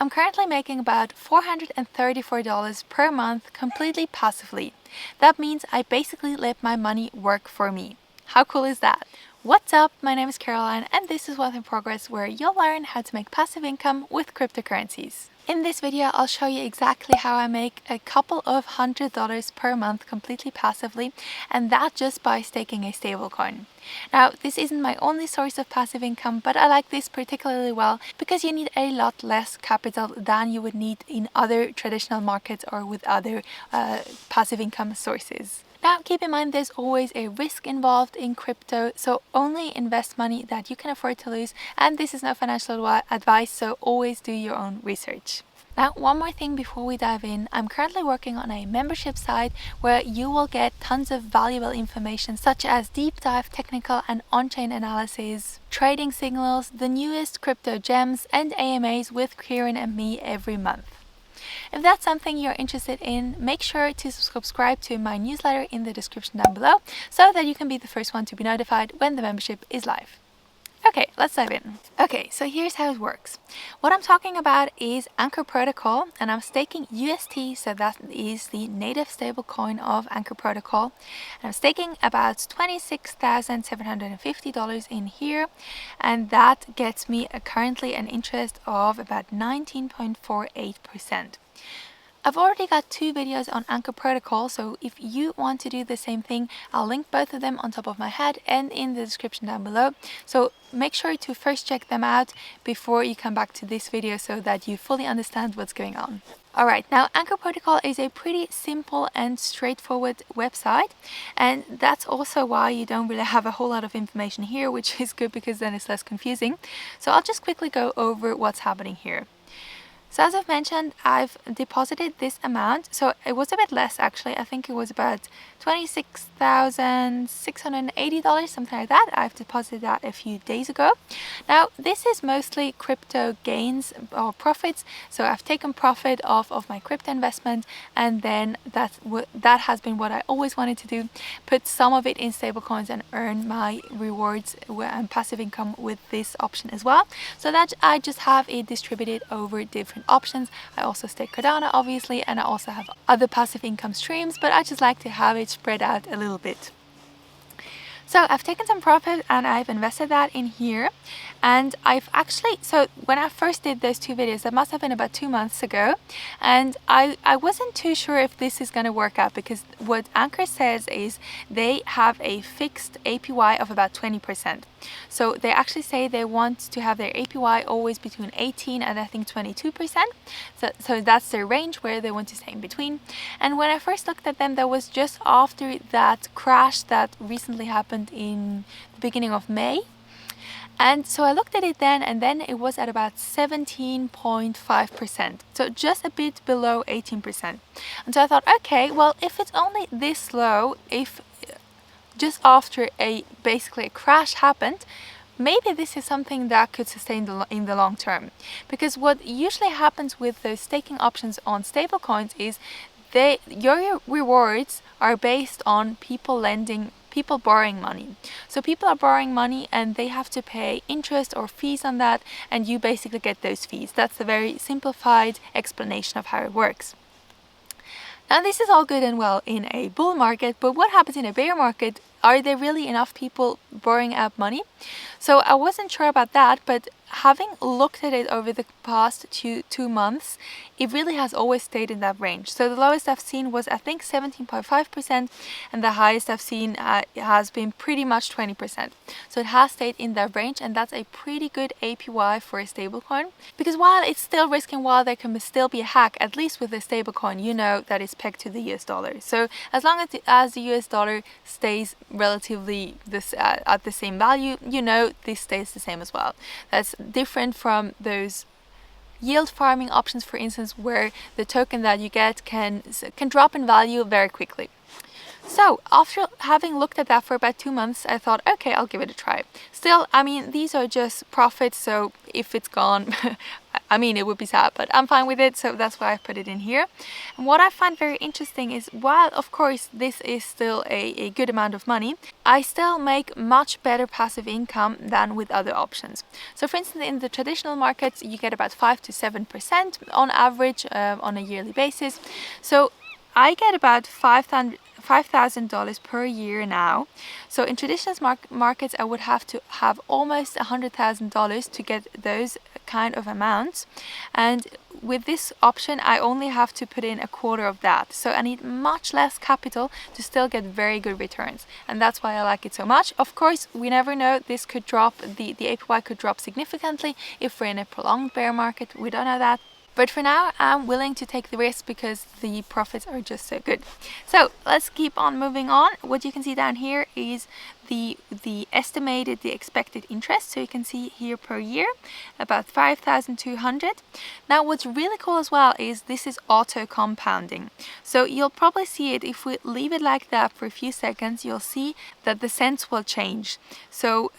I'm currently making about $434 per month completely passively. That means I basically let my money work for me. How cool is that? What's up? My name is Caroline and this is Wealth in Progress, where you'll learn how to make passive income with cryptocurrencies. In this video, I'll show you exactly how I make a couple of $100 per month completely passively, and that just by staking a stablecoin. Now, this isn't my only source of passive income, but I like this particularly well because you need a lot less capital than you would need in other traditional markets or with other passive income sources. Now, keep in mind there's always a risk involved in crypto, so only invest money that you can afford to lose, and this is no financial advice, so always do your own research. Now, one more thing before we dive in, I'm currently working on a membership site where you will get tons of valuable information such as deep dive technical and on-chain analysis, trading signals, the newest crypto gems, and AMAs with Kieran and me every month. If that's something you're interested in, make sure to subscribe to my newsletter in the description down below so that you can be the first one to be notified when the membership is live. Okay, let's dive in. Okay, so here's how it works. What I'm talking about is Anchor Protocol, and I'm staking UST, so that is the native stablecoin of Anchor Protocol. And I'm staking about $26,750 in here, and that gets me currently an interest of about 19.48%. I've already got 2 videos on Anchor Protocol, so if you want to do the same thing, I'll link both of them on top of my head and in the description down below. So make sure to first check them out before you come back to this video so that you fully understand what's going on. Alright, now Anchor Protocol is a pretty simple and straightforward website, and that's also why you don't really have a whole lot of information here, which is good because then it's less confusing. So I'll just quickly go over what's happening here. So as I've mentioned, I've deposited this amount, so it was a bit less actually. I think it was about $26,680, something like that. I've deposited that a few days ago. Now, this is mostly crypto gains or profits, so I've taken profit off of my crypto investment, and then that has been what I always wanted to do, put some of it in stablecoins and earn my rewards and passive income with this option as well, so that I just have it distributed over different options. I also stake Cardano obviously, and I also have other passive income streams, but I just like to have it spread out a little bit. So I've taken some profit and I've invested that in here, and I've actually, so when I first did those 2 videos, that must have been about 2 months ago, and I wasn't too sure if this is going to work out, because what Anchor says is they have a fixed APY of about 20%. So they actually say they want to have their APY always between 18 and I think 22%. So that's their range where they want to stay in between. And when I first looked at them, that was just after that crash that recently happened in the beginning of May. And so I looked at it then, and then it was at about 17.5%. So just a bit below 18%. And so I thought, okay, well, if it's only this low, if just after basically a crash happened, maybe this is something that could sustain in the long term. Because what usually happens with those staking options on stablecoins is your rewards are based on people borrowing money. So people are borrowing money and they have to pay interest or fees on that, and you basically get those fees. That's a very simplified explanation of how it works. Now, this is all good and well in a bull market, but what happens in a bear market? Are there really enough people borrowing out money? So I wasn't sure about that, but having looked at it over the past 2 months, it really has always stayed in that range. So the lowest I've seen was, I think, 17.5%, and the highest I've seen has been pretty much 20%. So it has stayed in that range, and that's a pretty good APY for a stablecoin. Because while it's still risking, while there can still be a hack, at least with a stablecoin, you know that it's pegged to the US dollar. So as long as the US dollar stays relatively at the same value, you know this stays the same as well. That's different from those yield farming options, for instance, where the token that you get can drop in value very quickly. So after having looked at that for about 2 months, I thought, okay, I'll give it a try. Still, I mean, these are just profits, so if it's gone, I mean, it would be sad, but I'm fine with it, so that's why I put it in here. And what I find very interesting is, while of course this is still a good amount of money, I still make much better passive income than with other options. So for instance, in the traditional markets, you get about 5 to 7% on average on a yearly basis. So I get about $5,000 per year now. So in traditional markets, I would have to have almost $100,000 to get those kind of amounts. And with this option, I only have to put in a quarter of that. So I need much less capital to still get very good returns. And that's why I like it so much. Of course, we never know. This could drop, the APY could drop significantly if we're in a prolonged bear market. We don't know that. But for now, I'm willing to take the risk because the profits are just so good. So let's keep on moving on. What you can see down here is the expected interest. So you can see here per year, about 5,200. Now what's really cool as well is this is auto compounding. So you'll probably see it if we leave it like that for a few seconds, you'll see that the cents will change. So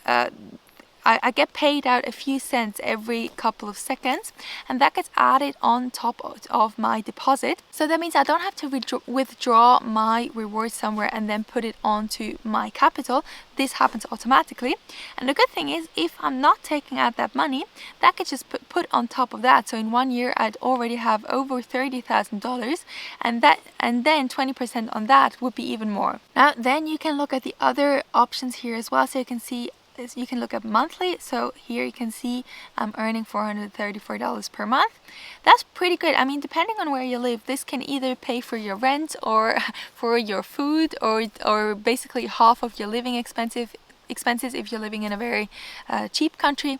I get paid out a few cents every couple of seconds, and that gets added on top of my deposit. So that means I don't have to withdraw my reward somewhere and then put it onto my capital. This happens automatically. And the good thing is, if I'm not taking out that money, that gets just put on top of that. So in 1 year, I'd already have over $30,000, and then 20% on that would be even more. Now, then you can look at the other options here as well. So you can see, you can look at monthly. So here you can see I'm earning $434 per month. That's pretty good. I mean, depending on where you live, this can either pay for your rent or for your food, or basically half of your living expenses if you're living in a very cheap country.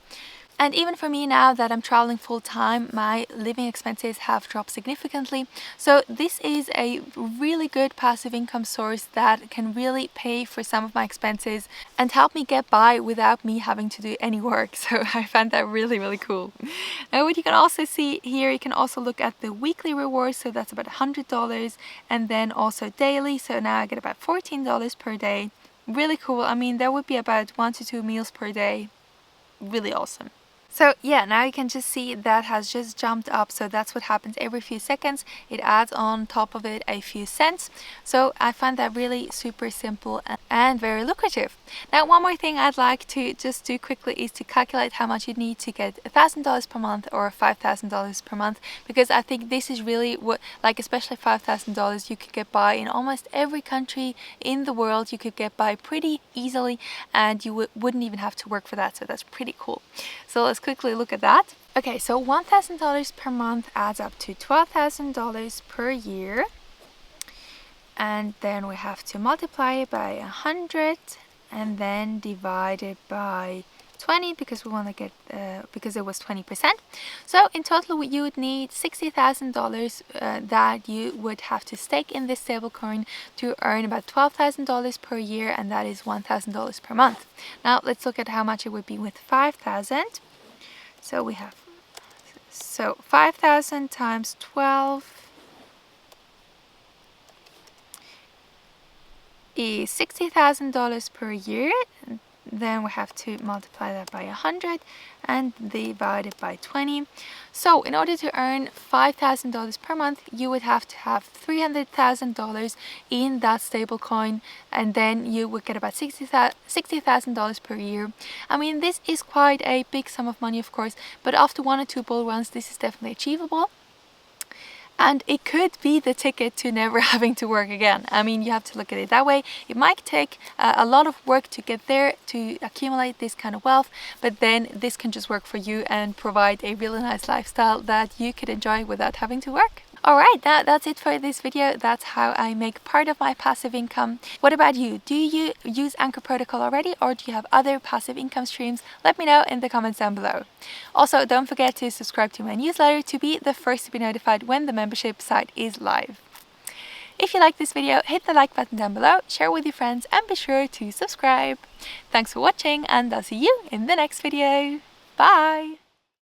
And even for me, now that I'm traveling full time, my living expenses have dropped significantly. So this is a really good passive income source that can really pay for some of my expenses and help me get by without me having to do any work. So I found that really, really cool. Now what you can also see here, you can also look at the weekly rewards. So that's about $100, and then also daily. So now I get about $14 per day. Really cool. I mean, that would be about 1 to 2 meals per day. Really awesome. So yeah, now you can just see that has just jumped up. So that's what happens every few seconds. It adds on top of it a few cents. So I find that really super simple and very lucrative. Now, one more thing I'd like to just do quickly is to calculate how much you need to get $1,000 per month or $5,000 per month, because I think this is really what, like, especially $5,000, you could get by in almost every country in the world. You could get by pretty easily, and you wouldn't even have to work for that. So that's pretty cool. So let's quickly look at that. Okay, so $1,000 per month adds up to $12,000 per year, and then we have to multiply it by 100 and then divide it by 20 because we want to get because it was 20%. So in total you would need $60,000 that you would have to stake in this stablecoin to earn about $12,000 per year, and that is $1,000 per month. Now let's look at how much it would be with 5,000. So we have 5,000 times 12 is $60,000 per year. Then we have to multiply that by 100 and divide it by 20. So in order to earn $5,000 per month, you would have to have $300,000 in that stable coin, and then you would get about $60,000 per year. I mean, this is quite a big sum of money, of course, but after 1 or 2 bull runs, this is definitely achievable. And it could be the ticket to never having to work again. I mean, you have to look at it that way. It might take a lot of work to get there, to accumulate this kind of wealth, but then this can just work for you and provide a really nice lifestyle that you could enjoy without having to work. Alright, that's it for this video. That's how I make part of my passive income. What about you? Do you use Anchor Protocol already, or do you have other passive income streams? Let me know in the comments down below. Also, don't forget to subscribe to my newsletter to be the first to be notified when the membership site is live. If you like this video, hit the like button down below, share with your friends, and be sure to subscribe. Thanks for watching, and I'll see you in the next video. Bye!